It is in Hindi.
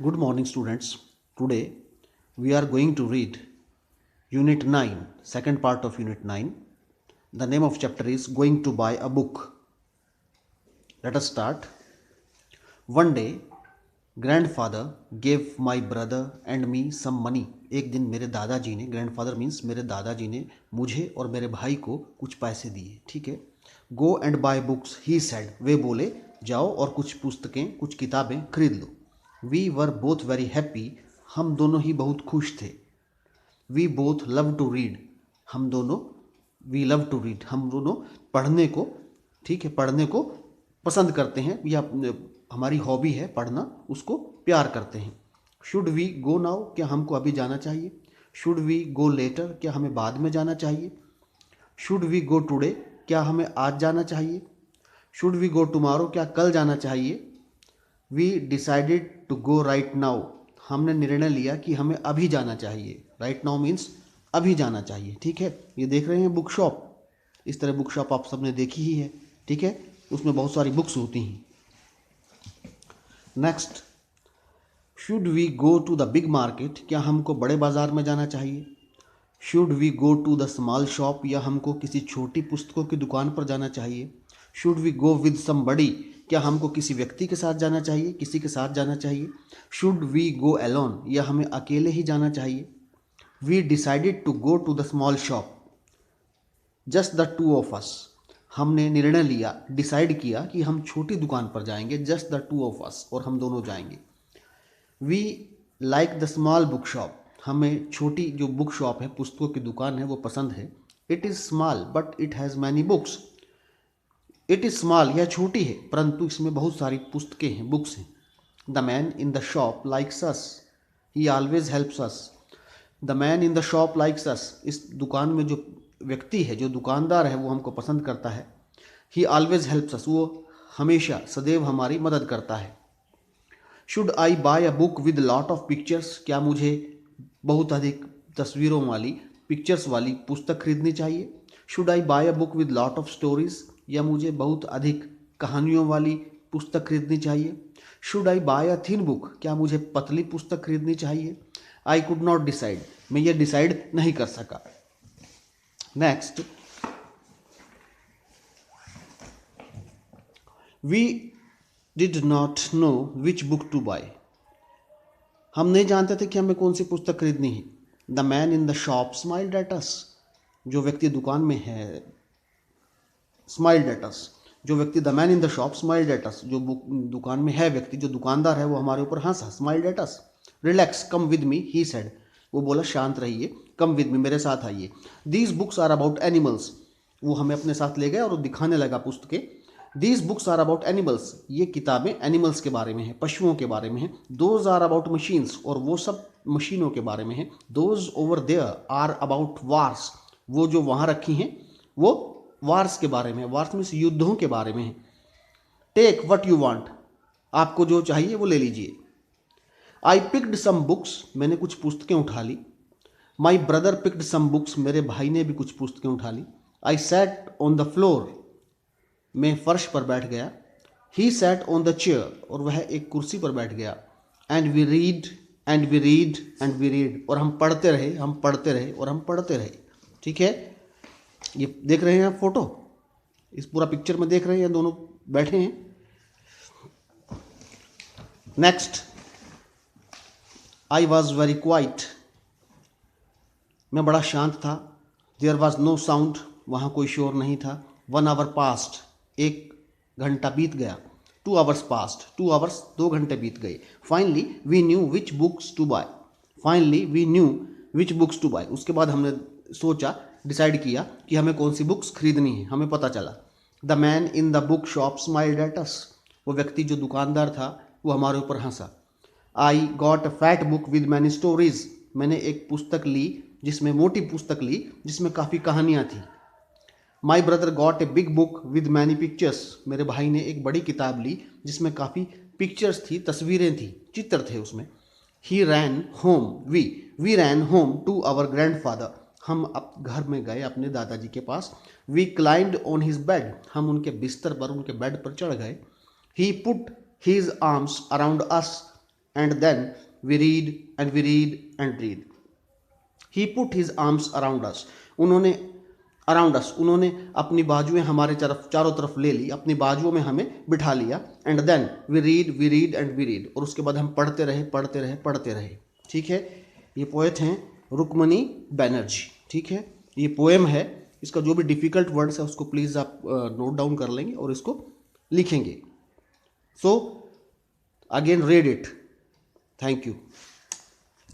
Good morning, students. Today we are going to read Unit 9, second part of Unit 9. The name of chapter is Going to Buy a Book. Let us start. One day, grandfather gave my brother and me some money. एक दिन मेरे दादाजी ने, ग्रैंडफादर मीन्स मेरे दादाजी ने मुझे और मेरे भाई को कुछ पैसे दिए. ठीक है. Go and buy books he said. वे बोले जाओ और कुछ पुस्तकें, कुछ किताबें खरीद लो. We were both very happy. हम दोनों ही बहुत खुश थे. We both love to read. हम दोनों वी लव टू रीड. हम दोनों पढ़ने को, ठीक है, पढ़ने को पसंद करते हैं, या हमारी हॉबी है पढ़ना, उसको प्यार करते हैं. Should we go now. क्या हमको अभी जाना चाहिए. Should we go later. क्या हमें बाद में जाना चाहिए. Should we go today. क्या हमें आज जाना चाहिए. Should we go tomorrow. क्या कल जाना चाहिए. We decided to go right now. हमने निर्णय लिया कि हमें अभी जाना चाहिए. राइट नाउ मीन्स अभी जाना चाहिए. ठीक है. ये देख रहे हैं बुक शॉप. इस तरह बुक शॉप आप सबने देखी ही है. ठीक है. उसमें बहुत सारी बुक्स होती हैं. Next, should we go to the big market. क्या हमको बड़े बाजार में जाना चाहिए. Should we go to the small shop. या हमको किसी छोटी पुस्तकों की दुकान पर जाना चाहिए. Should we go with somebody. क्या हमको किसी व्यक्ति के साथ जाना चाहिए, किसी के साथ जाना चाहिए. Should we go alone. या हमें अकेले ही जाना चाहिए. We decided to go to the small shop just the two of us. हमने निर्णय लिया, डिसाइड किया कि हम छोटी दुकान पर जाएंगे. Just the two of us, और हम दोनों जाएंगे. We like the small book shop. हमें छोटी जो बुक शॉप है, पुस्तकों की दुकान है, वो पसंद है. It is small but it has many books. It is small, यह छोटी है परंतु इसमें बहुत सारी पुस्तकें हैं, बुक्स हैं. The man in the shop likes us. He always helps us. The man in the shop likes us. इस दुकान में जो व्यक्ति है, जो दुकानदार है, वो हमको पसंद करता है. He always helps us. वो हमेशा, सदैव हमारी मदद करता है. Should I buy a book with lot of pictures. क्या मुझे बहुत अधिक तस्वीरों वाली, पिक्चर्स वाली पुस्तक खरीदनी चाहिए. Should I buy a book with lot of stories. या मुझे बहुत अधिक कहानियों वाली पुस्तक खरीदनी चाहिए. Should I buy a thin book. क्या मुझे पतली पुस्तक खरीदनी चाहिए. I could not decide. मैं ये डिसाइड नहीं कर सका. Next, we did not know which book to buy. हम नहीं जानते थे कि हमें कौन सी पुस्तक खरीदनी है. The man in the shop smiled at अस. जो व्यक्ति दुकान में है, स्माइल्ड एट अस. जो व्यक्ति, the man in the shop smiled at अस. जो दुकान में है व्यक्ति, जो दुकानदार है, वो हमारे ऊपर हंसा. Smiled at us. Relax, come with me he said. वो बोला शांत रहिए, कम विद मी, मेरे साथ आइए. These books are about animals. वो हमें अपने साथ ले गया और दिखाने लगा पुस्तकें. These books are about animals. ये किताबें एनिमल्स के बारे में है, पशुओं के बारे में है. Those are about machines. और वो सब मशीनों के बारे में है. Those over there are about wars. वो जो वहाँ रखी हैं वो वार्स के बारे में है. वार्स मीन्स युद्धों के बारे में है. Take what you want. आपको जो चाहिए वो ले लीजिए. I picked some books. मैंने कुछ पुस्तकें उठा ली. My brother picked some books. मेरे भाई ने भी कुछ पुस्तकें उठा ली. I sat on the floor. मैं फर्श पर बैठ गया. He sat on the chair. और वह एक कुर्सी पर बैठ गया. And we read and we read and we read. और हम पढ़ते रहे, हम पढ़ते रहे और हम पढ़ते रहे. ठीक है. ये देख रहे हैं आप फोटो, इस पूरा पिक्चर में देख रहे हैं, दोनों बैठे हैं. Next, I was very quiet. मैं बड़ा शांत था. There was no sound. वहाँ कोई शोर नहीं था. 1 आवर पास्ट. 1 घंटा बीत गया. 2 आवर्स पास्ट. 2 आवर्स, 2 घंटे बीत गए. Finally we knew which books to buy. Finally we knew which books to buy. उसके बाद हमने सोचा, डिसाइड किया कि हमें कौन सी बुक्स खरीदनी है. हमें पता चला. The man in the book shop smiled at us. वो व्यक्ति जो दुकानदार था वो हमारे ऊपर हंसा. I got a fat book with many stories. मैंने एक पुस्तक ली, जिसमें मोटी पुस्तक ली, जिसमें काफ़ी कहानियाँ थी. My brother got a big book with many pictures. मेरे भाई ने एक बड़ी किताब ली जिसमें काफ़ी पिक्चर्स थी, तस्वीरें थी, चित्र थे उसमें. He ran home. We ran home to our grandfather. हम अब घर में गए अपने दादाजी के पास. We climbed on his bed. हम उनके बिस्तर पर, उनके बेड पर चढ़ गए. He put his arms around us. and then we read and we read and read. He put his arms around us. उन्होंने अराउंड अस, उन्होंने अपनी बाजुएं हमारे तरफ, चारों तरफ ले ली, अपनी बाजुओं में हमें बिठा लिया. And then we read and we read, और उसके बाद हम पढ़ते रहे पढ़ते रहे पढ़ते रहे. ठीक है, ये पोएट हैं रुक्मणी बैनर्जी. ठीक है, ये पोएम है. इसका जो भी डिफ़िकल्ट वर्ड्स है उसको प्लीज़ आप नोट डाउन कर लेंगे और इसको लिखेंगे. So again read it. Thank you.